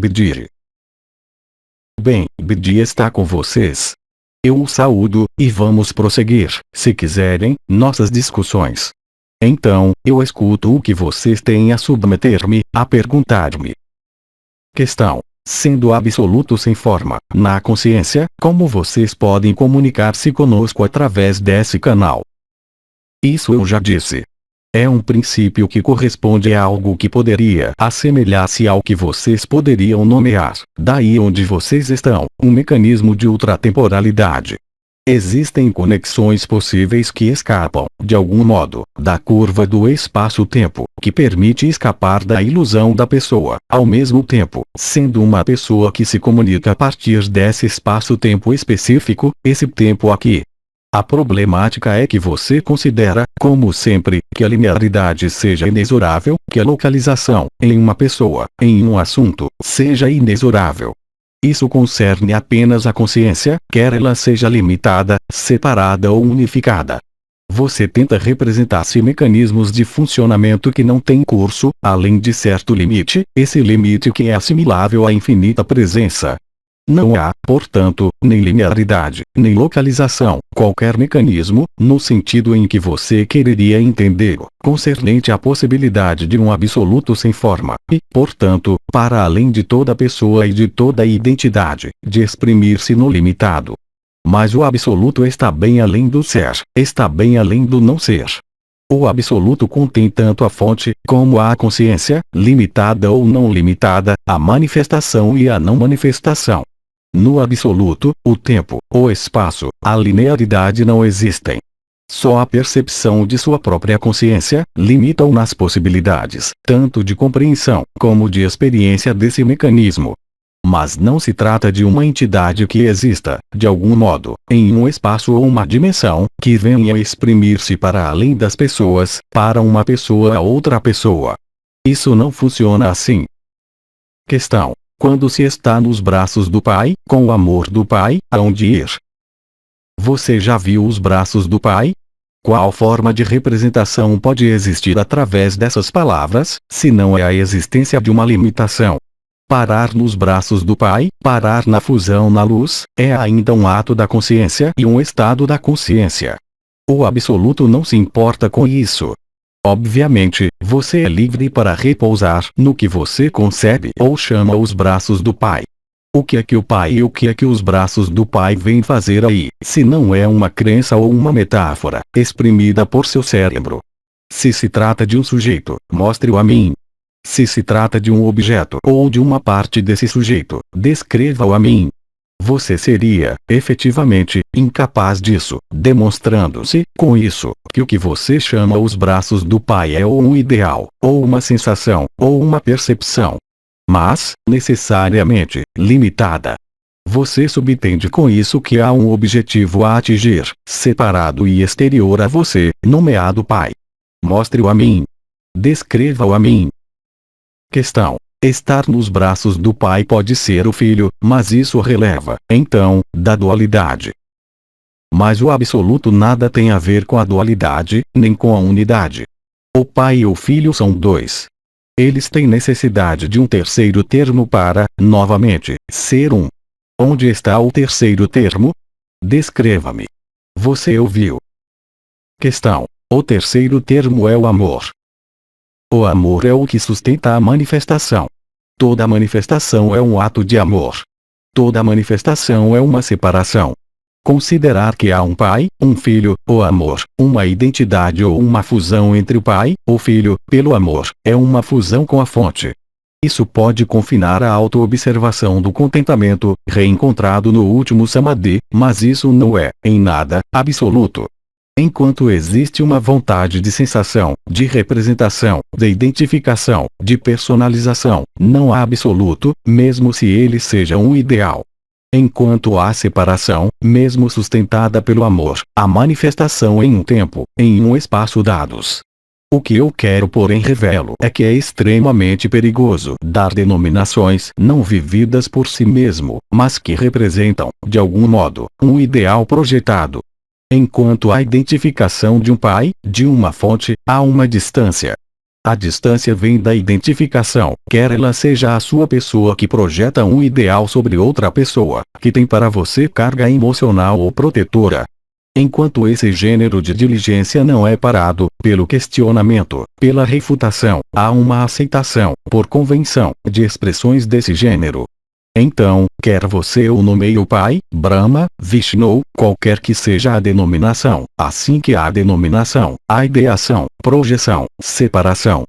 Bidi. Bem, Bidi está com vocês. Eu o saúdo, e vamos prosseguir, se quiserem, nossas discussões. Então, eu escuto o que vocês têm a submeter-me, a perguntar-me. Questão. Sendo absoluto sem forma, na consciência, como vocês podem comunicar-se conosco através desse canal? Isso eu já disse. É um princípio que corresponde a algo que poderia assemelhar-se ao que vocês poderiam nomear, daí onde vocês estão, um mecanismo de ultratemporalidade. Existem conexões possíveis que escapam, de algum modo, da curva do espaço-tempo, que permite escapar da ilusão da pessoa, ao mesmo tempo, sendo uma pessoa que se comunica a partir desse espaço-tempo específico, esse tempo aqui. A problemática é que você considera, como sempre, que a linearidade seja inexorável, que a localização, em uma pessoa, em um assunto, seja inexorável. Isso concerne apenas a consciência, quer ela seja limitada, separada ou unificada. Você tenta representar-se mecanismos de funcionamento que não têm curso, além de certo limite, esse limite que é assimilável à infinita presença. Não há, portanto, nem linearidade, nem localização, qualquer mecanismo, no sentido em que você quereria entendê-lo, concernente à possibilidade de um absoluto sem forma, e, portanto, para além de toda pessoa e de toda identidade, de exprimir-se no limitado. Mas o absoluto está bem além do ser, está bem além do não ser. O absoluto contém tanto a fonte, como a consciência, limitada ou não limitada, a manifestação e a não manifestação. No absoluto, o tempo, o espaço, a linearidade não existem. Só a percepção de sua própria consciência limita-o nas possibilidades, tanto de compreensão, como de experiência desse mecanismo. Mas não se trata de uma entidade que exista, de algum modo, em um espaço ou uma dimensão, que venha exprimir-se para além das pessoas, para uma pessoa a outra pessoa. Isso não funciona assim. Questão. Quando se está nos braços do Pai, com o amor do Pai, aonde ir? Você já viu os braços do Pai? Qual forma de representação pode existir através dessas palavras, se não é a existência de uma limitação? Parar nos braços do Pai, parar na fusão na luz, é ainda um ato da consciência e um estado da consciência. O absoluto não se importa com isso. Obviamente, você é livre para repousar no que você concebe ou chama os braços do Pai. O que é que o Pai e o que é que os braços do Pai vêm fazer aí, se não é uma crença ou uma metáfora, exprimida por seu cérebro? Se se trata de um sujeito, mostre-o a mim. Se se trata de um objeto ou de uma parte desse sujeito, descreva-o a mim. Você seria, efetivamente, incapaz disso, demonstrando-se, com isso, que o que você chama os braços do Pai é ou um ideal, ou uma sensação, ou uma percepção. Mas, necessariamente, limitada. Você subentende com isso que há um objetivo a atingir, separado e exterior a você, nomeado Pai. Mostre-o a mim. Descreva-o a mim. Questão. Estar nos braços do Pai pode ser o Filho, mas isso releva, então, da dualidade. Mas o absoluto nada tem a ver com a dualidade, nem com a unidade. O Pai e o Filho são dois. Eles têm necessidade de um terceiro termo para, novamente, ser um. Onde está o terceiro termo? Descreva-me. Você ouviu. Questão. O terceiro termo é o amor. O amor é o que sustenta a manifestação. Toda manifestação é um ato de amor. Toda manifestação é uma separação. Considerar que há um pai, um filho, o amor, uma identidade ou uma fusão entre o pai, o filho, pelo amor, é uma fusão com a fonte. Isso pode confinar a auto-observação do contentamento, reencontrado no último samadhi, mas isso não é, em nada, absoluto. Enquanto existe uma vontade de sensação, de representação, de identificação, de personalização, não há absoluto, mesmo se ele seja um ideal. Enquanto há separação, mesmo sustentada pelo amor, há manifestação em um tempo, em um espaço dados. O que eu quero porém revelo é que é extremamente perigoso dar denominações não vividas por si mesmo, mas que representam, de algum modo, um ideal projetado. Enquanto há identificação de um pai, de uma fonte, há uma distância. A distância vem da identificação, quer ela seja a sua pessoa que projeta um ideal sobre outra pessoa, que tem para você carga emocional ou protetora. Enquanto esse gênero de diligência não é parado, pelo questionamento, pela refutação, há uma aceitação, por convenção, de expressões desse gênero. Então, quer você o nomeie o Pai, Brahma, Vishnu, qualquer que seja a denominação, assim que há denominação, há ideação, projeção, separação.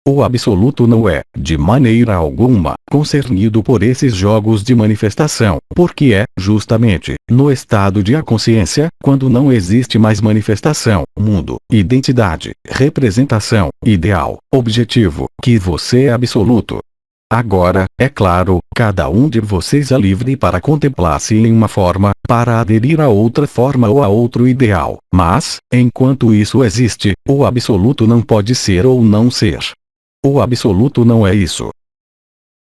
O absoluto não é, de maneira alguma, concernido por esses jogos de manifestação, porque é, justamente, no estado de consciência, quando não existe mais manifestação, mundo, identidade, representação, ideal, objetivo, que você é absoluto. Agora, é claro, cada um de vocês é livre para contemplar-se em uma forma, para aderir a outra forma ou a outro ideal, mas, enquanto isso existe, o absoluto não pode ser ou não ser. O absoluto não é isso.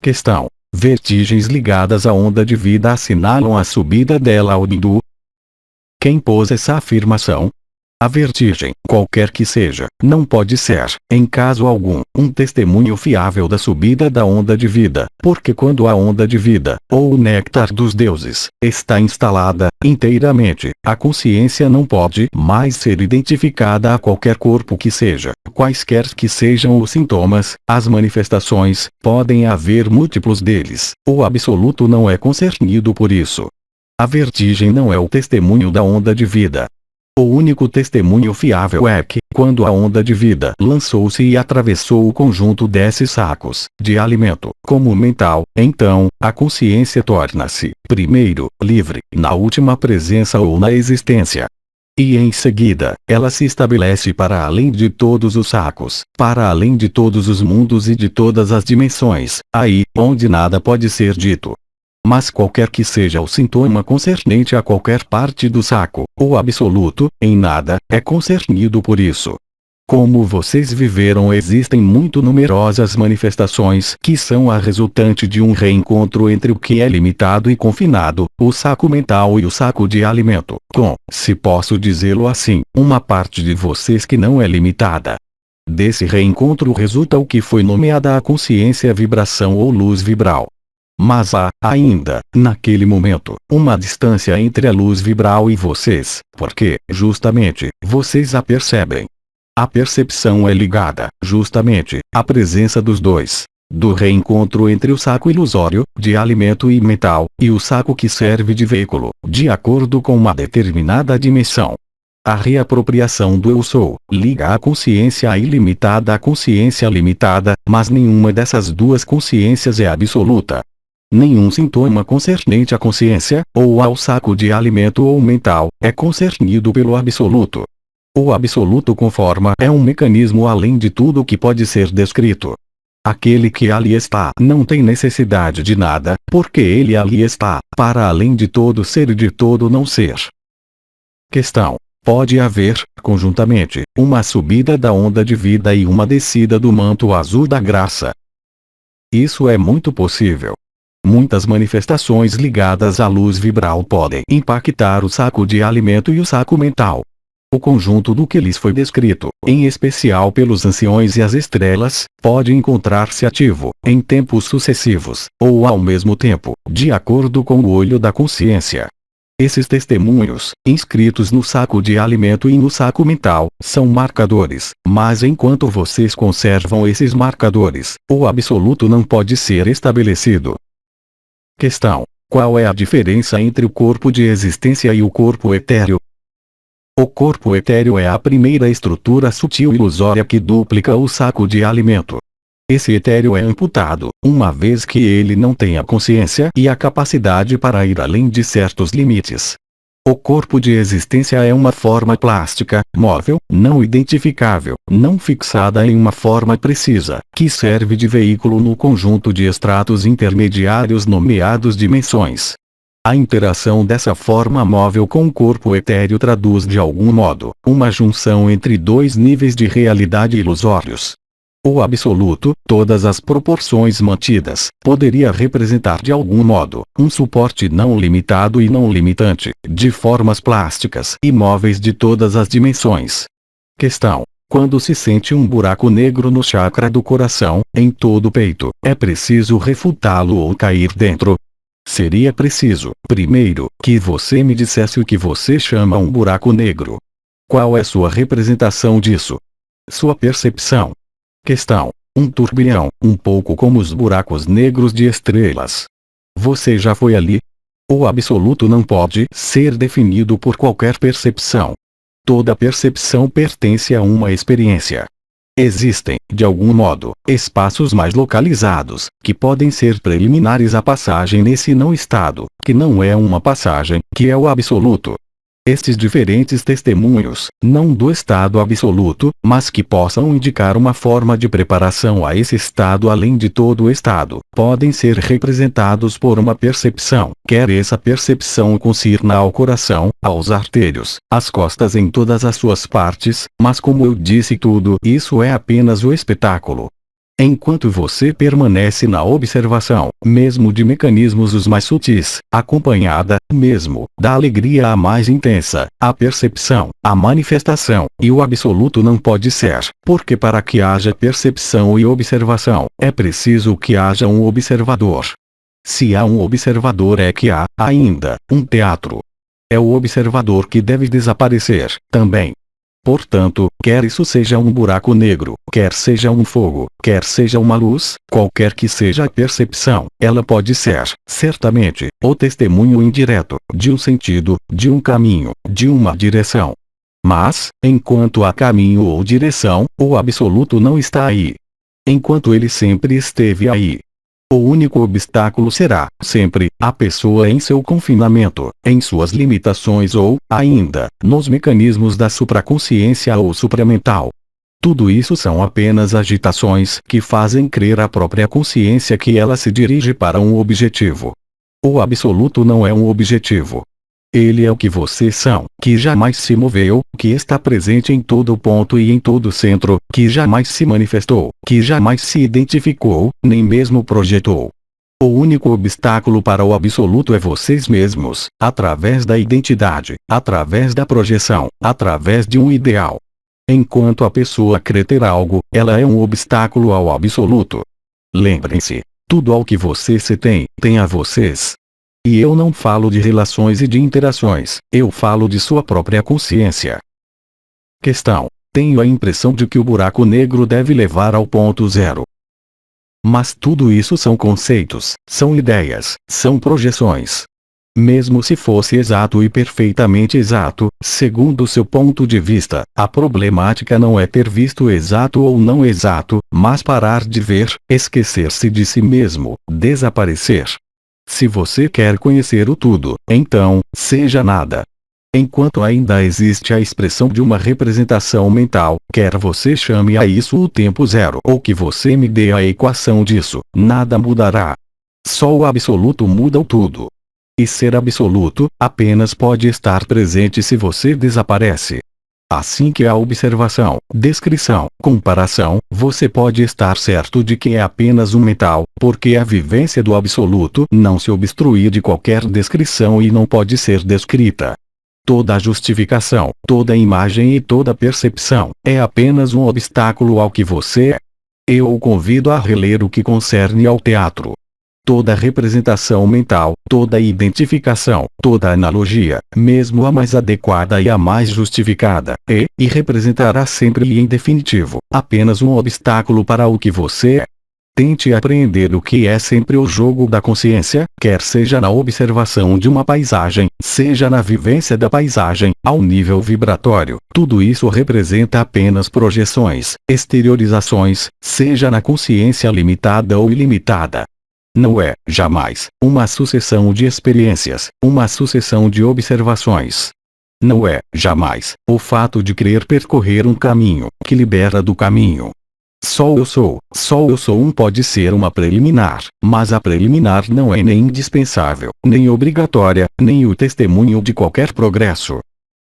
Questão: vertigens ligadas à onda de vida assinalam a subida dela ao bindu? Quem pôs essa afirmação? A vertigem, qualquer que seja, não pode ser, em caso algum, um testemunho fiável da subida da onda de vida, porque quando a onda de vida, ou o néctar dos deuses, está instalada, inteiramente, a consciência não pode mais ser identificada a qualquer corpo que seja, quaisquer que sejam os sintomas, as manifestações, podem haver múltiplos deles, o absoluto não é concernido por isso. A vertigem não é o testemunho da onda de vida. O único testemunho fiável é que, quando a onda de vida lançou-se e atravessou o conjunto desses sacos de alimento, como mental, então, a consciência torna-se, primeiro, livre, na última presença ou na existência. E em seguida, ela se estabelece para além de todos os sacos, para além de todos os mundos e de todas as dimensões, aí, onde nada pode ser dito. Mas qualquer que seja o sintoma concernente a qualquer parte do saco, o absoluto, em nada, é concernido por isso. Como vocês viveram, existem muito numerosas manifestações que são a resultante de um reencontro entre o que é limitado e confinado, o saco mental e o saco de alimento, com, se posso dizê-lo assim, uma parte de vocês que não é limitada. Desse reencontro resulta o que foi nomeada a consciência vibração ou luz vibral. Mas há, ainda, naquele momento, uma distância entre a luz vibral e vocês, porque, justamente, vocês a percebem. A percepção é ligada, justamente, à presença dos dois. Do reencontro entre o saco ilusório, de alimento e mental, e o saco que serve de veículo, de acordo com uma determinada dimensão. A reapropriação do eu sou, liga a consciência ilimitada à consciência limitada, mas nenhuma dessas duas consciências é absoluta. Nenhum sintoma concernente à consciência, ou ao saco de alimento ou mental, é concernido pelo absoluto. O absoluto com forma é um mecanismo além de tudo que pode ser descrito. Aquele que ali está não tem necessidade de nada, porque ele ali está, para além de todo ser e de todo não ser. Questão: pode haver, conjuntamente, uma subida da onda de vida e uma descida do manto azul da graça? Isso é muito possível. Muitas manifestações ligadas à luz vibral podem impactar o saco de alimento e o saco mental. O conjunto do que lhes foi descrito, em especial pelos anciões e as estrelas, pode encontrar-se ativo, em tempos sucessivos, ou ao mesmo tempo, de acordo com o olho da consciência. Esses testemunhos, inscritos no saco de alimento e no saco mental, são marcadores, mas enquanto vocês conservam esses marcadores, o absoluto não pode ser estabelecido. Questão: qual é a diferença entre o corpo de existência e o corpo etéreo? O corpo etéreo é a primeira estrutura sutil ilusória que duplica o saco de alimento. Esse etéreo é amputado, uma vez que ele não tem a consciência e a capacidade para ir além de certos limites. O corpo de existência é uma forma plástica, móvel, não identificável, não fixada em uma forma precisa, que serve de veículo no conjunto de estratos intermediários nomeados dimensões. A interação dessa forma móvel com o corpo etéreo traduz de algum modo, uma junção entre dois níveis de realidade ilusórios. O absoluto, todas as proporções mantidas, poderia representar de algum modo, um suporte não limitado e não limitante, de formas plásticas e móveis de todas as dimensões. Questão: Quando se sente um buraco negro no chakra do coração, em todo o peito, é preciso refutá-lo ou cair dentro? Seria preciso, primeiro, que você me dissesse o que você chama um buraco negro. Qual é sua representação disso? Sua percepção. Questão: um turbilhão, um pouco como os buracos negros de estrelas. Você já foi ali? O absoluto não pode ser definido por qualquer percepção. Toda percepção pertence a uma experiência. Existem, de algum modo, espaços mais localizados, que podem ser preliminares à passagem nesse não estado, que não é uma passagem, que é o absoluto. Estes diferentes testemunhos, não do estado absoluto, mas que possam indicar uma forma de preparação a esse estado além de todo o estado, podem ser representados por uma percepção, quer essa percepção concirna ao coração, aos artérios, às costas em todas as suas partes, mas como eu disse tudo isso é apenas o espetáculo. Enquanto você permanece na observação, mesmo de mecanismos os mais sutis, acompanhada, mesmo, da alegria a mais intensa, a percepção, a manifestação, e o absoluto não pode ser, porque para que haja percepção e observação, é preciso que haja um observador. Se há um observador é que há, ainda, um teatro. É o observador que deve desaparecer, também. Portanto, quer isso seja um buraco negro, quer seja um fogo, quer seja uma luz, qualquer que seja a percepção, ela pode ser, certamente, o testemunho indireto, de um sentido, de um caminho, de uma direção. Mas, enquanto há caminho ou direção, o absoluto não está aí. Enquanto ele sempre esteve aí. O único obstáculo será, sempre, a pessoa em seu confinamento, em suas limitações ou, ainda, nos mecanismos da supraconsciência ou supramental. Tudo isso são apenas agitações que fazem crer à própria consciência que ela se dirige para um objetivo. O absoluto não é um objetivo. Ele é o que vocês são, que jamais se moveu, que está presente em todo ponto e em todo centro, que jamais se manifestou, que jamais se identificou, nem mesmo projetou. O único obstáculo para o absoluto é vocês mesmos, através da identidade, através da projeção, através de um ideal. Enquanto a pessoa crê ter algo, ela é um obstáculo ao absoluto. Lembrem-se, tudo ao que você se tem, tem a vocês. E eu não falo de relações e de interações, eu falo de sua própria consciência. Questão: tenho a impressão de que o buraco negro deve levar ao ponto zero. Mas tudo isso são conceitos, são ideias, são projeções. Mesmo se fosse exato e perfeitamente exato, segundo seu ponto de vista, a problemática não é ter visto exato ou não exato, mas parar de ver, esquecer-se de si mesmo, desaparecer. Se você quer conhecer o tudo, então, seja nada. Enquanto ainda existe a expressão de uma representação mental, quer você chame a isso o tempo zero ou que você me dê a equação disso, nada mudará. Só o absoluto muda o tudo. E ser absoluto, apenas pode estar presente se você desaparece. Assim que há observação, descrição, comparação, você pode estar certo de que é apenas um mental, porque a vivência do absoluto não se obstrui de qualquer descrição e não pode ser descrita. Toda justificação, toda imagem e toda percepção, é apenas um obstáculo ao que você é. Eu o convido a reler o que concerne ao teatro. Toda representação mental, toda identificação, toda analogia, mesmo a mais adequada e a mais justificada, e representará sempre e em definitivo, apenas um obstáculo para o que você é. Tente apreender o que é sempre o jogo da consciência, quer seja na observação de uma paisagem, seja na vivência da paisagem, ao nível vibratório. Tudo isso representa apenas projeções, exteriorizações, seja na consciência limitada ou ilimitada. Não é, jamais, uma sucessão de experiências, uma sucessão de observações. Não é, jamais, o fato de querer percorrer um caminho, que libera do caminho. Só eu sou um pode ser uma preliminar, mas a preliminar não é nem indispensável, nem obrigatória, nem o testemunho de qualquer progresso.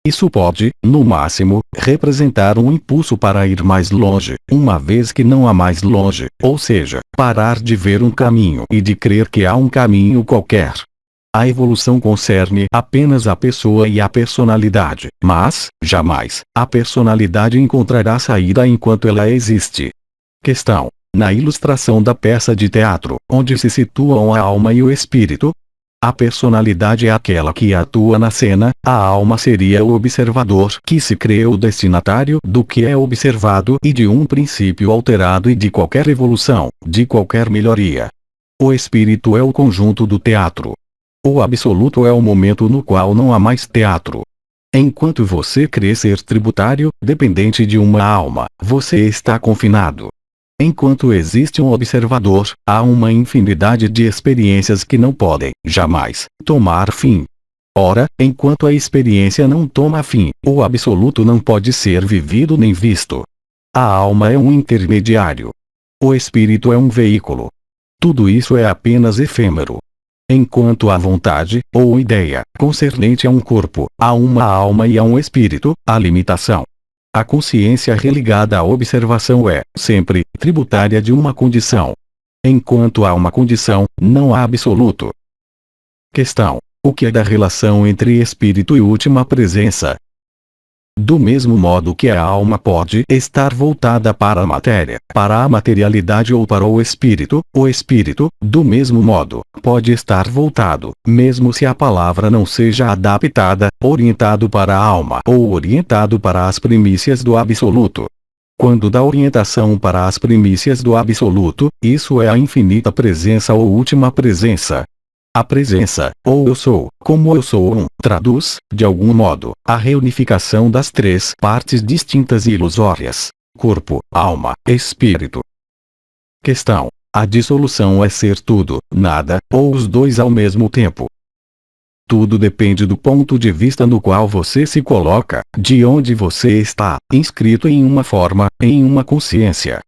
Isso pode, no máximo, representar um impulso para ir mais longe, uma vez que não há mais longe, ou seja, parar de ver um caminho e de crer que há um caminho qualquer. A evolução concerne apenas a pessoa e a personalidade, mas, jamais, a personalidade encontrará saída enquanto ela existe. Questão: na ilustração da peça de teatro, onde se situam a alma e o espírito, a personalidade é aquela que atua na cena, a alma seria o observador que se crê o destinatário do que é observado e de um princípio alterado e de qualquer evolução, de qualquer melhoria. O espírito é o conjunto do teatro. O absoluto é o momento no qual não há mais teatro. Enquanto você crê ser tributário, dependente de uma alma, você está confinado. Enquanto existe um observador, há uma infinidade de experiências que não podem, jamais, tomar fim. Ora, enquanto a experiência não toma fim, o absoluto não pode ser vivido nem visto. A alma é um intermediário. O espírito é um veículo. Tudo isso é apenas efêmero. Enquanto há vontade, ou ideia, concernente a um corpo, a uma alma e a um espírito, há limitação. A consciência religada à observação é, sempre, tributária de uma condição. Enquanto há uma condição, não há absoluto. Questão: o que é da relação entre espírito e última presença? Do mesmo modo que a alma pode estar voltada para a matéria, para a materialidade ou para o espírito, do mesmo modo, pode estar voltado, mesmo se a palavra não seja adaptada, orientado para a alma ou orientado para as primícias do absoluto. Quando dá orientação para as primícias do absoluto, isso é a infinita presença ou última presença. A presença, ou eu sou, como eu sou um, traduz, de algum modo, a reunificação das três partes distintas e ilusórias: corpo, alma, espírito. Questão: a dissolução é ser tudo, nada, ou os dois ao mesmo tempo? Tudo depende do ponto de vista no qual você se coloca, de onde você está, inscrito em uma forma, em uma consciência.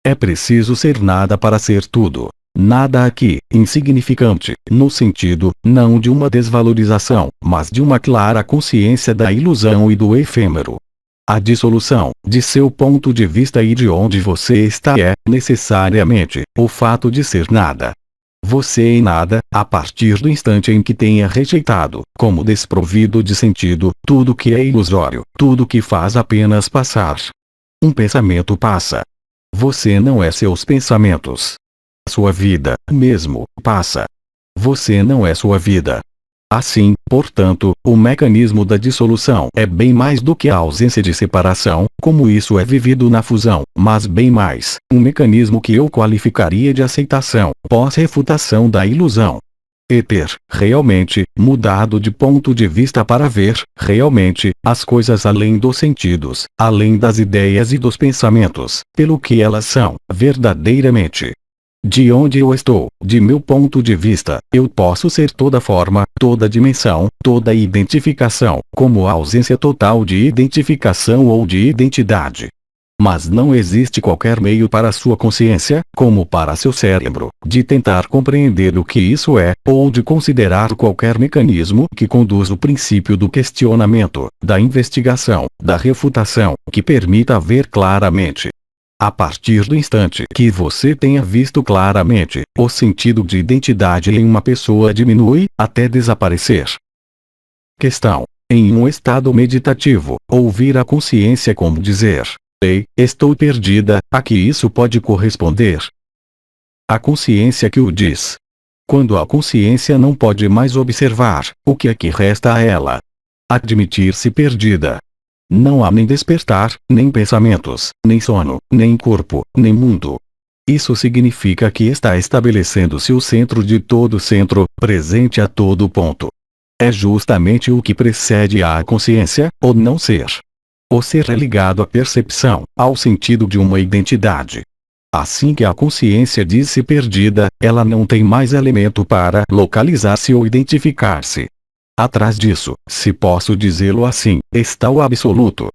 É preciso ser nada para ser tudo. Nada aqui, insignificante, no sentido, não de uma desvalorização, mas de uma clara consciência da ilusão e do efêmero. A dissolução, de seu ponto de vista e de onde você está é, necessariamente, o fato de ser nada. Você é nada, a partir do instante em que tenha rejeitado, como desprovido de sentido, tudo que é ilusório, tudo que faz apenas passar. Um pensamento passa. Você não é seus pensamentos. Sua vida, mesmo, passa. Você não é sua vida. Assim, portanto, o mecanismo da dissolução é bem mais do que a ausência de separação, como isso é vivido na fusão, mas bem mais, um mecanismo que eu qualificaria de aceitação, pós-refutação da ilusão. E ter, realmente, mudado de ponto de vista para ver, realmente, as coisas além dos sentidos, além das ideias e dos pensamentos, pelo que elas são, verdadeiramente. De onde eu estou, de meu ponto de vista, eu posso ser toda forma, toda dimensão, toda identificação, como a ausência total de identificação ou de identidade. Mas não existe qualquer meio para sua consciência, como para seu cérebro, de tentar compreender o que isso é, ou de considerar qualquer mecanismo que conduz o princípio do questionamento, da investigação, da refutação, que permita ver claramente. A partir do instante que você tenha visto claramente, o sentido de identidade em uma pessoa diminui, até desaparecer. Questão: em um estado meditativo, ouvir a consciência como dizer: ei, estou perdida, a que isso pode corresponder? A consciência que o diz. Quando a consciência não pode mais observar, o que é que resta a ela? Admitir-se perdida. Não há nem despertar, nem pensamentos, nem sono, nem corpo, nem mundo. Isso significa que está estabelecendo-se o centro de todo centro, presente a todo ponto. É justamente o que precede à consciência, o não ser. O ser é ligado à percepção, ao sentido de uma identidade. Assim que a consciência diz-se perdida, ela não tem mais elemento para localizar-se ou identificar-se. Atrás disso, se posso dizê-lo assim, está o absoluto.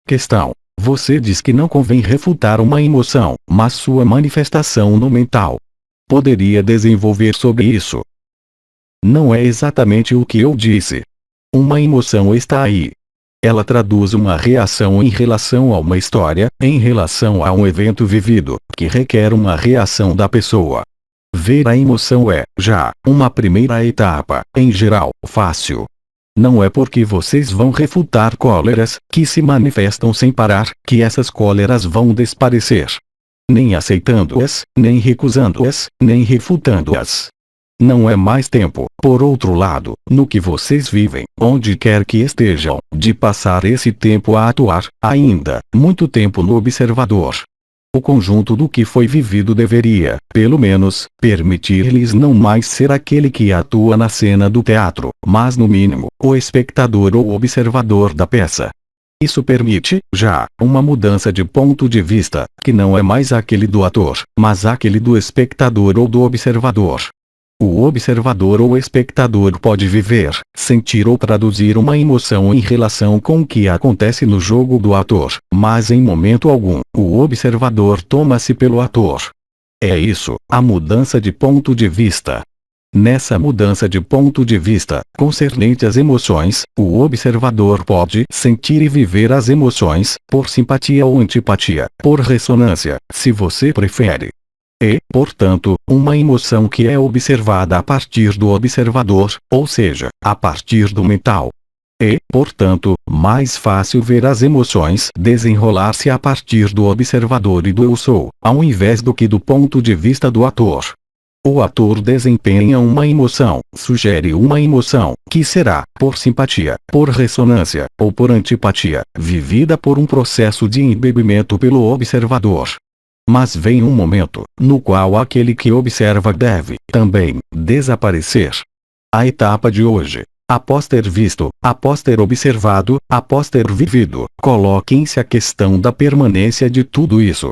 Questão: você diz que não convém refutar uma emoção, mas sua manifestação no mental. Poderia desenvolver sobre isso? Não é exatamente o que eu disse. Uma emoção está aí. Ela traduz uma reação em relação a uma história, em relação a um evento vivido, que requer uma reação da pessoa. Ver a emoção é, já, uma primeira etapa, em geral, fácil. Não é porque vocês vão refutar cóleras, que se manifestam sem parar, que essas cóleras vão desaparecer. Nem aceitando-as, nem recusando-as, nem refutando-as. Não é mais tempo, por outro lado, no que vocês vivem, onde quer que estejam, de passar esse tempo a atuar, ainda, muito tempo no observador. O conjunto do que foi vivido deveria, pelo menos, permitir-lhes não mais ser aquele que atua na cena do teatro, mas no mínimo, o espectador ou observador da peça. Isso permite, já, uma mudança de ponto de vista, que não é mais aquele do ator, mas aquele do espectador ou do observador. O observador ou espectador pode viver, sentir ou traduzir uma emoção em relação com o que acontece no jogo do ator, mas em momento algum, o observador toma-se pelo ator. É isso, a mudança de ponto de vista. Nessa mudança de ponto de vista, concernente às emoções, o observador pode sentir e viver as emoções, por simpatia ou antipatia, por ressonância, se você prefere. E, portanto, uma emoção que é observada a partir do observador, ou seja, a partir do mental. E, portanto, mais fácil ver as emoções desenrolar-se a partir do observador e do eu sou, ao invés do que do ponto de vista do ator. O ator desempenha uma emoção, sugere uma emoção, que será, por simpatia, por ressonância, ou por antipatia, vivida por um processo de embebimento pelo observador. Mas vem um momento, no qual aquele que observa deve, também, desaparecer. A etapa de hoje, após ter visto, após ter observado, após ter vivido, coloquem-se a questão da permanência de tudo isso.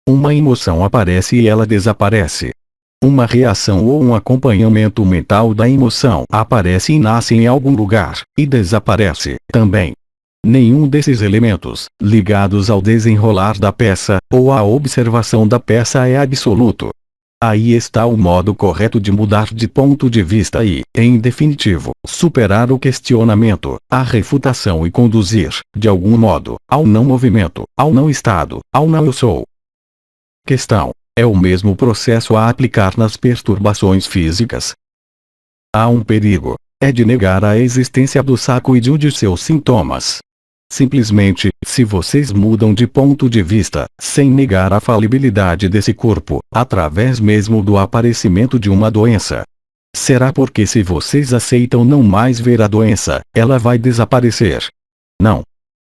Uma emoção aparece e ela desaparece. Uma reação ou um acompanhamento mental da emoção aparece e nasce em algum lugar, e desaparece, também. Nenhum desses elementos, ligados ao desenrolar da peça, ou à observação da peça é absoluto. Aí está o modo correto de mudar de ponto de vista e, em definitivo, superar o questionamento, a refutação e conduzir, de algum modo, ao não movimento, ao não estado, ao não eu sou. Questão: é o mesmo processo a aplicar nas perturbações físicas? Há um perigo: é de negar a existência do saco e de um de seus sintomas. Simplesmente, se vocês mudam de ponto de vista, sem negar a falibilidade desse corpo, através mesmo do aparecimento de uma doença, será porque se vocês aceitam não mais ver a doença, ela vai desaparecer? Não.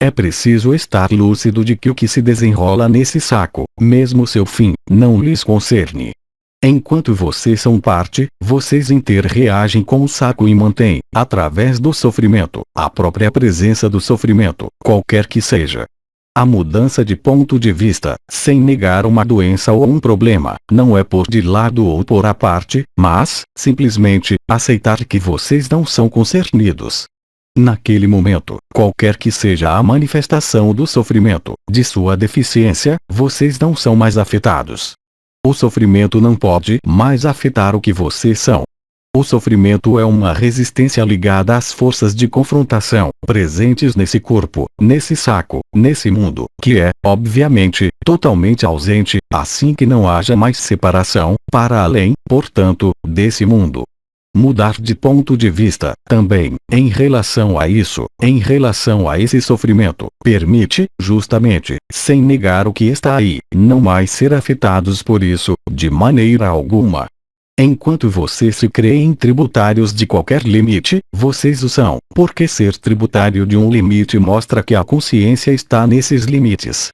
É preciso estar lúcido de que o que se desenrola nesse saco, mesmo seu fim, não lhes concerne. Enquanto vocês são parte, vocês reagem com o saco e mantêm, através do sofrimento, a própria presença do sofrimento, qualquer que seja. A mudança de ponto de vista, sem negar uma doença ou um problema, não é pôr de lado ou pôr à parte, mas, simplesmente, aceitar que vocês não são concernidos. Naquele momento, qualquer que seja a manifestação do sofrimento, de sua deficiência, vocês não são mais afetados. O sofrimento não pode mais afetar o que vocês são. O sofrimento é uma resistência ligada às forças de confrontação, presentes nesse corpo, nesse saco, nesse mundo, que é, obviamente, totalmente ausente, assim que não haja mais separação, para além, portanto, desse mundo. Mudar de ponto de vista, também, em relação a isso, em relação a esse sofrimento, permite, justamente, sem negar o que está aí, não mais ser afetados por isso, de maneira alguma. Enquanto vocês se creem tributários de qualquer limite, vocês o são, porque ser tributário de um limite mostra que a consciência está nesses limites.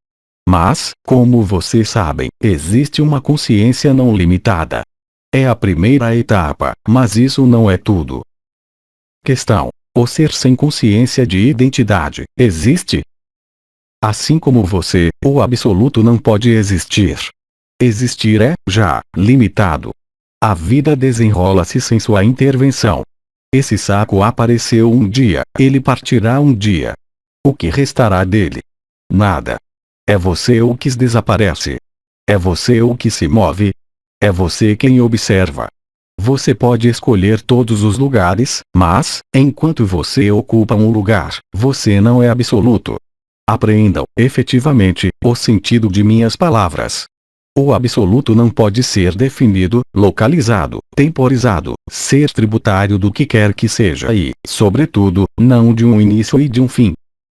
Mas, como vocês sabem, existe uma consciência não limitada. É a primeira etapa, mas isso não é tudo. Questão: o ser sem consciência de identidade existe? Assim como você, o absoluto não pode existir. Existir é, já, limitado. A vida desenrola-se sem sua intervenção. Esse saco apareceu um dia, ele partirá um dia. O que restará dele? Nada. É você o que desaparece. É você o que se move. É você quem observa. Você pode escolher todos os lugares, mas, enquanto você ocupa um lugar, você não é absoluto. Apreendam, efetivamente, o sentido de minhas palavras. O absoluto não pode ser definido, localizado, temporizado, ser tributário do que quer que seja e, sobretudo, não de um início e de um fim.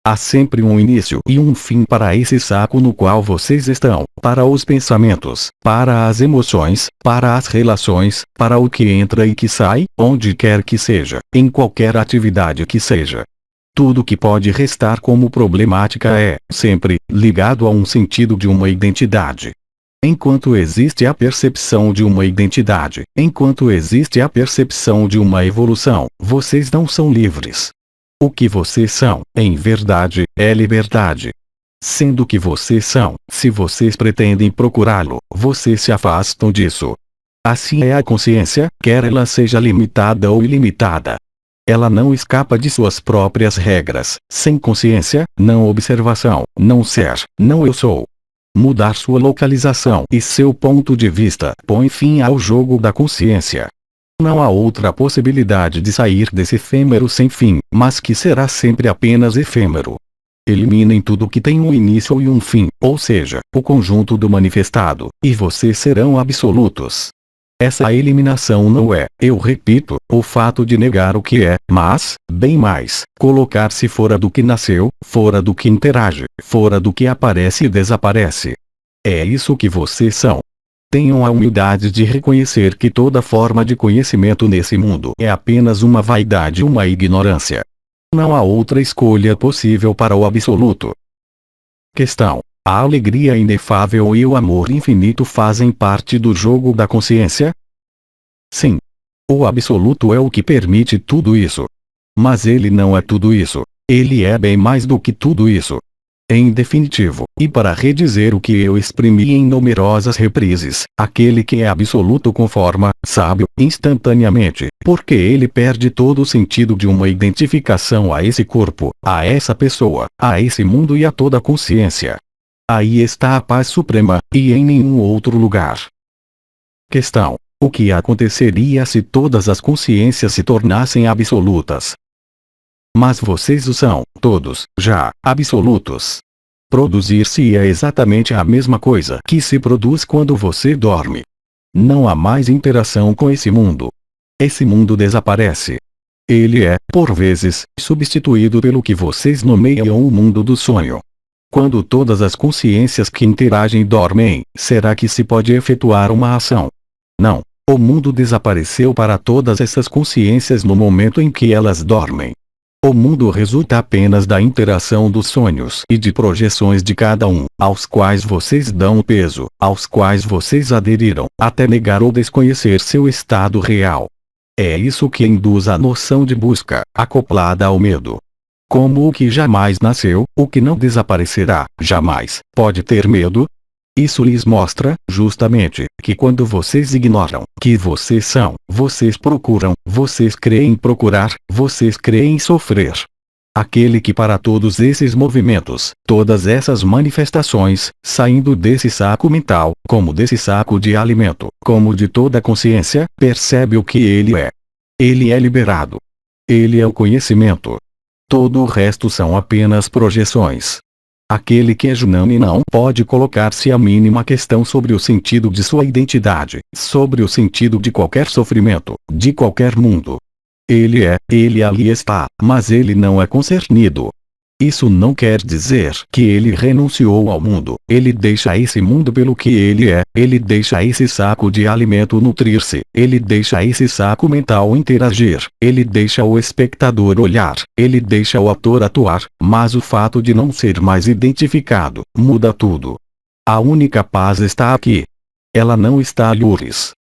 Há sempre um início e um fim para esse saco no qual vocês estão, para os pensamentos, para as emoções, para as relações, para o que entra e que sai, onde quer que seja, em qualquer atividade que seja. Tudo que pode restar como problemática é, sempre, ligado a um sentido de uma identidade. Enquanto existe a percepção de uma identidade, enquanto existe a percepção de uma evolução, vocês não são livres. O que vocês são, em verdade, é liberdade. Sendo o que vocês são, se vocês pretendem procurá-lo, vocês se afastam disso. Assim é a consciência, quer ela seja limitada ou ilimitada. Ela não escapa de suas próprias regras. Sem consciência, não observação, não ser, não eu sou. Mudar sua localização e seu ponto de vista põe fim ao jogo da consciência. Não há outra possibilidade de sair desse efêmero sem fim, mas que será sempre apenas efêmero. Eliminem tudo que tem um início e um fim, ou seja, o conjunto do manifestado, e vocês serão absolutos. Essa eliminação não é, eu repito, o fato de negar o que é, mas, bem mais, colocar-se fora do que nasceu, fora do que interage, fora do que aparece e desaparece. É isso que vocês são. Tenham a humildade de reconhecer que toda forma de conhecimento nesse mundo é apenas uma vaidade e uma ignorância. Não há outra escolha possível para o absoluto. Questão: a alegria inefável e o amor infinito fazem parte do jogo da consciência? Sim. O absoluto é o que permite tudo isso. Mas ele não é tudo isso. Ele é bem mais do que tudo isso. Em definitivo, e para redizer o que eu exprimi em numerosas reprises, aquele que é absoluto conforma, sábio, instantaneamente, porque ele perde todo o sentido de uma identificação a esse corpo, a essa pessoa, a esse mundo e a toda a consciência. Aí está a paz suprema, e em nenhum outro lugar. Questão: o que aconteceria se todas as consciências se tornassem absolutas? Mas vocês o são, todos, já, absolutos. Produzir-se é exatamente a mesma coisa que se produz quando você dorme. Não há mais interação com esse mundo. Esse mundo desaparece. Ele é, por vezes, substituído pelo que vocês nomeiam o mundo do sonho. Quando todas as consciências que interagem dormem, será que se pode efetuar uma ação? Não. O mundo desapareceu para todas essas consciências no momento em que elas dormem. O mundo resulta apenas da interação dos sonhos e de projeções de cada um, aos quais vocês dão peso, aos quais vocês aderiram, até negar ou desconhecer seu estado real. É isso que induz a noção de busca, acoplada ao medo. Como o que jamais nasceu, o que não desaparecerá, jamais, pode ter medo? Isso lhes mostra, justamente, que quando vocês ignoram que vocês são, vocês procuram, vocês creem procurar, vocês creem sofrer. Aquele que para todos esses movimentos, todas essas manifestações, saindo desse saco mental, como desse saco de alimento, como de toda a consciência, percebe o que ele é. Ele é liberado. Ele é o conhecimento. Todo o resto são apenas projeções. Aquele que é Junami não pode colocar-se a mínima questão sobre o sentido de sua identidade, sobre o sentido de qualquer sofrimento, de qualquer mundo. Ele ali está, mas ele não é concernido. Isso não quer dizer que ele renunciou ao mundo, ele deixa esse mundo pelo que ele é, ele deixa esse saco de alimento nutrir-se, ele deixa esse saco mental interagir, ele deixa o espectador olhar, ele deixa o ator atuar, mas o fato de não ser mais identificado, muda tudo. A única paz está aqui. Ela não está alhures.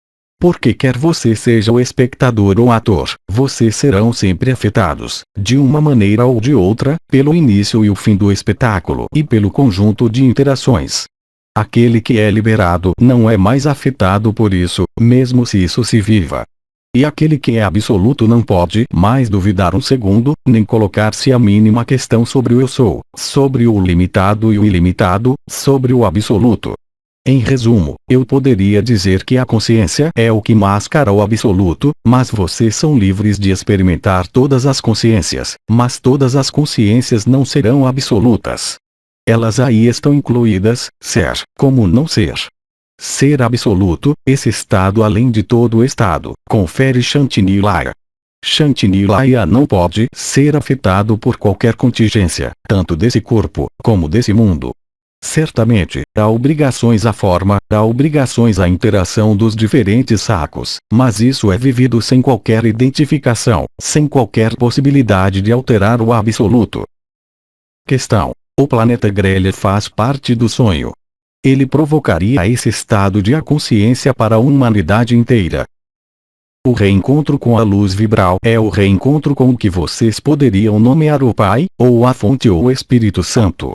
Porque quer você seja o espectador ou ator, vocês serão sempre afetados, de uma maneira ou de outra, pelo início e o fim do espetáculo e pelo conjunto de interações. Aquele que é liberado não é mais afetado por isso, mesmo se isso se viva. E aquele que é absoluto não pode mais duvidar um segundo, nem colocar-se a mínima questão sobre o eu sou, sobre o limitado e o ilimitado, sobre o absoluto. Em resumo, eu poderia dizer que a consciência é o que mascara o absoluto, mas vocês são livres de experimentar todas as consciências, mas todas as consciências não serão absolutas. Elas aí estão incluídas, ser, como não ser. ser absoluto, esse estado além de todo estado, confere Shantinilaya. Shantinilaya não pode ser afetado por qualquer contingência, tanto desse corpo, como desse mundo. Certamente, há obrigações à forma, há obrigações à interação dos diferentes sacos, mas isso é vivido sem qualquer identificação, sem qualquer possibilidade de alterar o absoluto. Questão: o planeta Grelha faz parte do sonho. Ele provocaria esse estado de consciência para a humanidade inteira. O reencontro com a luz vibral é o reencontro com o que vocês poderiam nomear o Pai, ou a Fonte ou o Espírito Santo.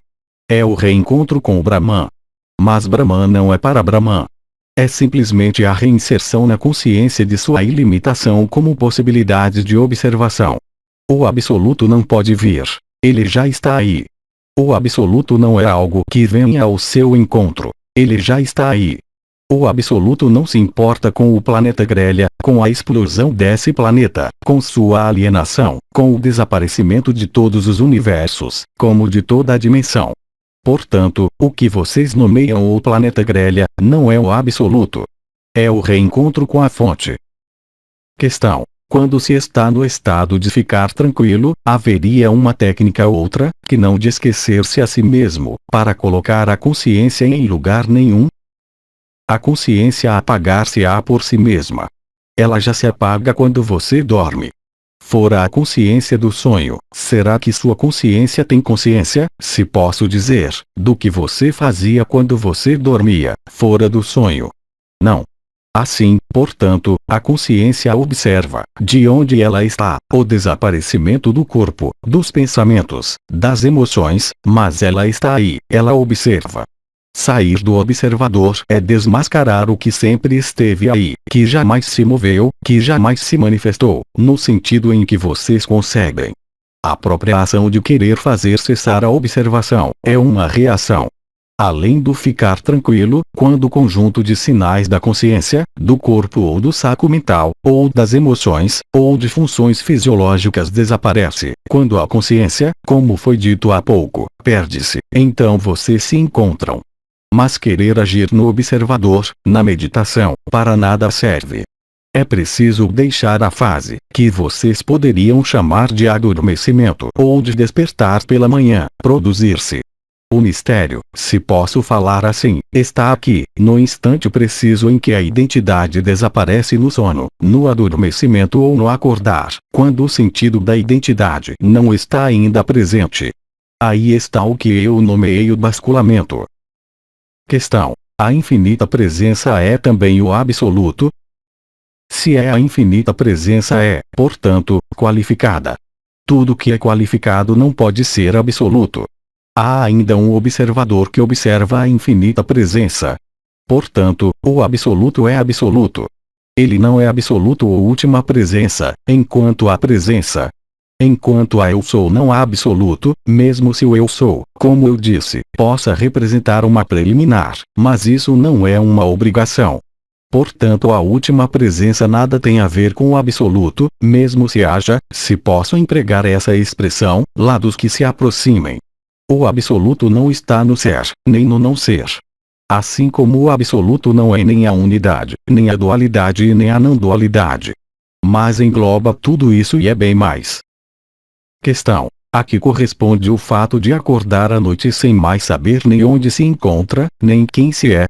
É o reencontro com o Brahman. Mas Brahman não é para Brahman. É simplesmente a reinserção na consciência de sua ilimitação como possibilidade de observação. O absoluto não pode vir. Ele já está aí. O absoluto não é algo que venha ao seu encontro. Ele já está aí. O absoluto não se importa com o planeta Grelha, com a explosão desse planeta, com sua alienação, com o desaparecimento de todos os universos, como de toda a dimensão. Portanto, o que vocês nomeiam o planeta Grelha, não é o absoluto. É o reencontro com a fonte. Questão: quando se está no estado de ficar tranquilo, haveria uma técnica outra, que não de esquecer-se a si mesmo, para colocar a consciência em lugar nenhum? A consciência apagar-se-á por si mesma. Ela já se apaga quando você dorme. Fora a consciência do sonho, será que sua consciência tem consciência, se posso dizer, do que você fazia quando você dormia, fora do sonho? Não. Assim, portanto, a consciência observa, de onde ela está, o desaparecimento do corpo, dos pensamentos, das emoções, mas ela está aí, ela observa. Sair do observador é desmascarar o que sempre esteve aí, que jamais se moveu, que jamais se manifestou, no sentido em que vocês concebem. A própria ação de querer fazer cessar a observação é uma reação. Além do ficar tranquilo, quando o conjunto de sinais da consciência, do corpo ou do saco mental, ou das emoções, ou de funções fisiológicas desaparece, quando a consciência, como foi dito há pouco, perde-se, então vocês se encontram. Mas querer agir no observador, na meditação, para nada serve. É preciso deixar a fase, que vocês poderiam chamar de adormecimento ou de despertar pela manhã, produzir-se. O mistério, se posso falar assim, está aqui, no instante preciso em que a identidade desaparece no sono, no adormecimento ou no acordar, quando o sentido da identidade não está ainda presente. Aí está o que eu nomeei o basculamento. Questão: a infinita presença é também o absoluto? Se é a infinita presença é, portanto, qualificada. Tudo que é qualificado não pode ser absoluto. Há ainda um observador que observa a infinita presença. Portanto, o absoluto é absoluto. Ele não é absoluto ou última presença, enquanto há presença. Enquanto há eu sou não há absoluto, mesmo se o eu sou, como eu disse, possa representar uma preliminar, mas isso não é uma obrigação. Portanto, a última presença nada tem a ver com o absoluto, mesmo se haja, se posso empregar essa expressão, lados que se aproximem. O absoluto não está no ser, nem no não ser. Assim como o absoluto não é nem a unidade, nem a dualidade e nem a não dualidade. Mas engloba tudo isso e é bem mais. Questão: a que corresponde o fato de acordar à noite sem mais saber nem onde se encontra, nem quem se é?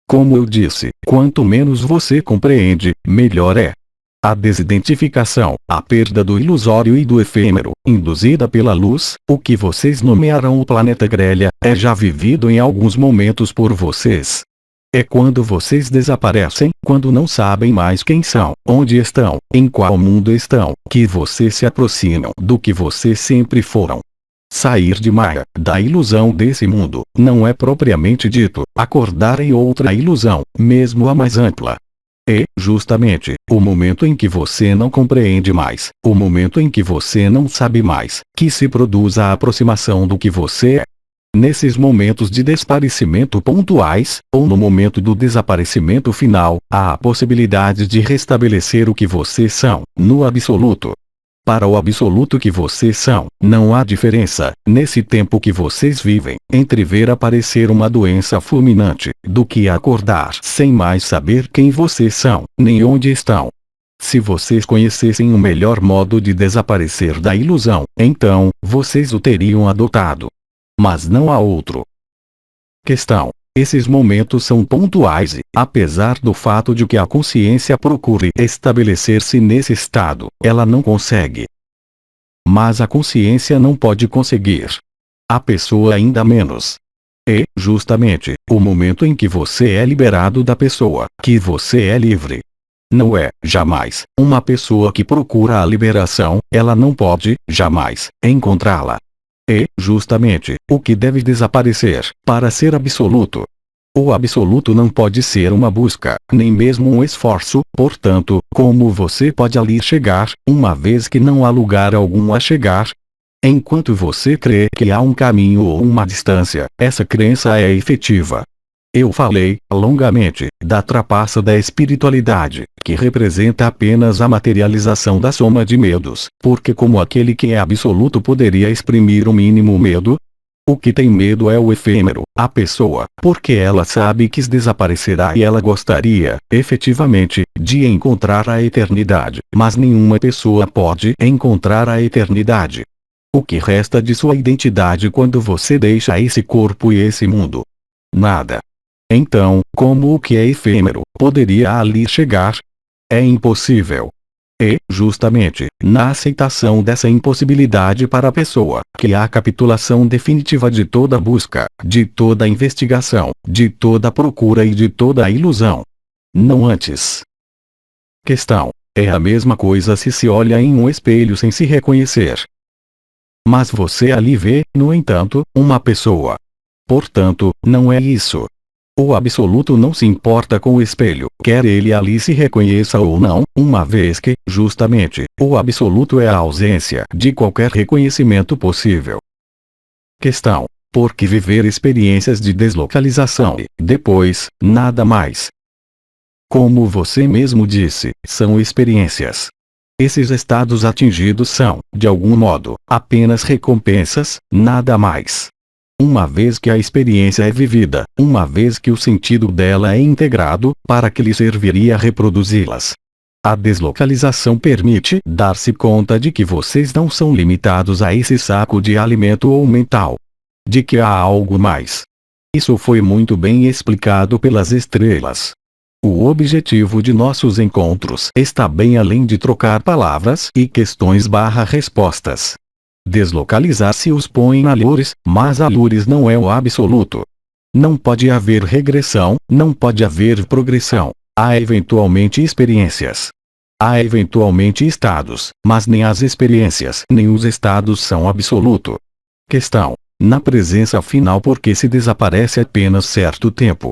Como eu disse, quanto menos você compreende, melhor é. A desidentificação, a perda do ilusório e do efêmero, induzida pela luz, o que vocês nomearão o planeta Grelha, é já vivido em alguns momentos por vocês. É quando vocês desaparecem, quando não sabem mais quem são, onde estão, em qual mundo estão, que vocês se aproximam do que vocês sempre foram. Sair de Maya, da ilusão desse mundo, não é propriamente dito, acordar em outra ilusão, mesmo a mais ampla. É, justamente, o momento em que você não compreende mais, o momento em que você não sabe mais, que se produz a aproximação do que você é. Nesses momentos de desaparecimento pontuais, ou no momento do desaparecimento final, há a possibilidade de restabelecer o que vocês são, no absoluto. Para o absoluto que vocês são, não há diferença, nesse tempo que vocês vivem, entre ver aparecer uma doença fulminante, do que acordar sem mais saber quem vocês são, nem onde estão. Se vocês conhecessem um melhor modo de desaparecer da ilusão, então, vocês o teriam adotado. Mas não há outro. Questão. Esses momentos são pontuais e, apesar do fato de que a consciência procure estabelecer-se nesse estado, ela não consegue. Mas a consciência não pode conseguir. A pessoa ainda menos. É, justamente, o momento em que você é liberado da pessoa, que você é livre. Não é, jamais, uma pessoa que procura a liberação, ela não pode, jamais, encontrá-la. É, justamente, o que deve desaparecer, para ser absoluto. O absoluto não pode ser uma busca, nem mesmo um esforço, portanto, como você pode ali chegar, uma vez que não há lugar algum a chegar? Enquanto você crê que há um caminho ou uma distância, essa crença é efetiva. Eu falei, longamente, da trapaça da espiritualidade, que representa apenas a materialização da soma de medos, porque como aquele que é absoluto poderia exprimir o mínimo medo? O que tem medo é o efêmero, a pessoa, porque ela sabe que desaparecerá e ela gostaria, efetivamente, de encontrar a eternidade, mas nenhuma pessoa pode encontrar a eternidade. O que resta de sua identidade quando você deixa esse corpo e esse mundo? Nada. Então, como o que é efêmero, poderia ali chegar? É impossível. E, justamente, na aceitação dessa impossibilidade para a pessoa, que há a capitulação definitiva de toda busca, de toda investigação, de toda procura e de toda a ilusão. Não antes. Questão. É a mesma coisa se se olha em um espelho sem se reconhecer. Mas você ali vê, no entanto, uma pessoa. Portanto, não é isso. O absoluto não se importa com o espelho, quer ele ali se reconheça ou não, uma vez que, justamente, o absoluto é a ausência de qualquer reconhecimento possível. Questão. Por que viver experiências de deslocalização e, depois, nada mais? Como você mesmo disse, são experiências. Esses estados atingidos são, de algum modo, apenas recompensas, nada mais. Uma vez que a experiência é vivida, uma vez que o sentido dela é integrado, para que lhe serviria reproduzi-las. A deslocalização permite dar-se conta de que vocês não são limitados a esse saco de alimento ou mental. De que há algo mais. Isso foi muito bem explicado pelas estrelas. O objetivo de nossos encontros está bem além de trocar palavras e questões/respostas. Deslocalizar-se os põe na lures, mas a lures não é o absoluto. Não pode haver regressão, não pode haver progressão. Há eventualmente experiências. Há eventualmente estados, mas nem as experiências nem os estados são absoluto. Questão. Na presença final porque se desaparece apenas certo tempo.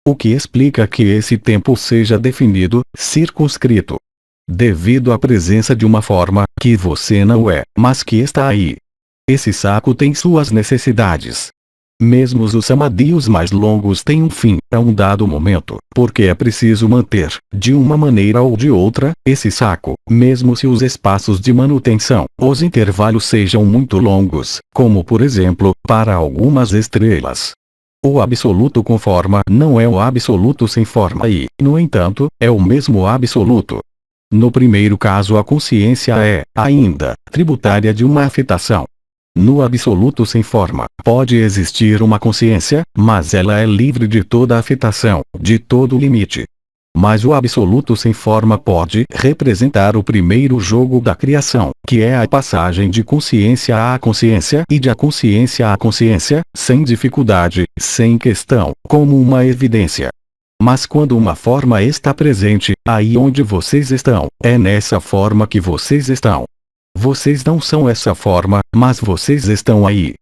O que explica que esse tempo seja definido, circunscrito. Devido à presença de uma forma, que você não é, mas que está aí. Esse saco tem suas necessidades. Mesmo os samadios mais longos têm um fim, a um dado momento, porque é preciso manter, de uma maneira ou de outra, esse saco, mesmo se os espaços de manutenção, os intervalos sejam muito longos, como por exemplo, para algumas estrelas. O absoluto com forma não é o absoluto sem forma e, no entanto, é o mesmo absoluto. No primeiro caso a consciência é, ainda, tributária de uma afetação. No absoluto sem forma, pode existir uma consciência, mas ela é livre de toda afetação, de todo limite. Mas o absoluto sem forma pode representar o primeiro jogo da criação, que é a passagem de consciência à consciência e de a consciência à consciência, sem dificuldade, sem questão, como uma evidência. Mas quando uma forma está presente, aí onde vocês estão, é nessa forma que vocês estão. Vocês não são essa forma, mas vocês estão aí.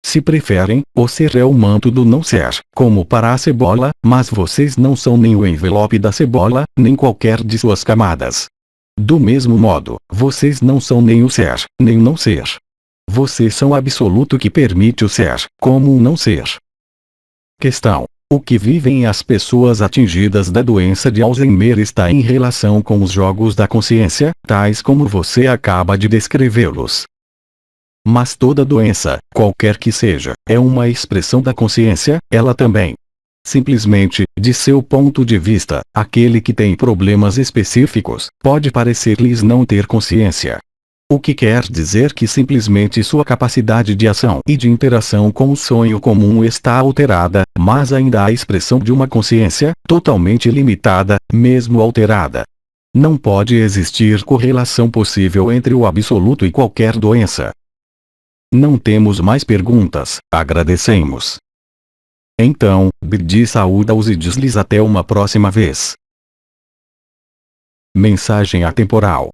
Se preferem, o ser é o manto do não ser, como para a cebola, mas vocês não são nem o envelope da cebola, nem qualquer de suas camadas. Do mesmo modo, vocês não são nem o ser, nem o não ser. Vocês são o absoluto que permite o ser, como o não ser. Questão. O que vivem as pessoas atingidas da doença de Alzheimer está em relação com os jogos da consciência, tais como você acaba de descrevê-los. Mas toda doença, qualquer que seja, é uma expressão da consciência, ela também. Simplesmente, de seu ponto de vista, aquele que tem problemas específicos, pode parecer-lhes não ter consciência. O que quer dizer que simplesmente sua capacidade de ação e de interação com o sonho comum está alterada, mas ainda há expressão de uma consciência, totalmente limitada, mesmo alterada. Não pode existir correlação possível entre o absoluto e qualquer doença. Não temos mais perguntas, agradecemos. Então, Bidi saúda-os e diz-lhes até uma próxima vez. Mensagem atemporal.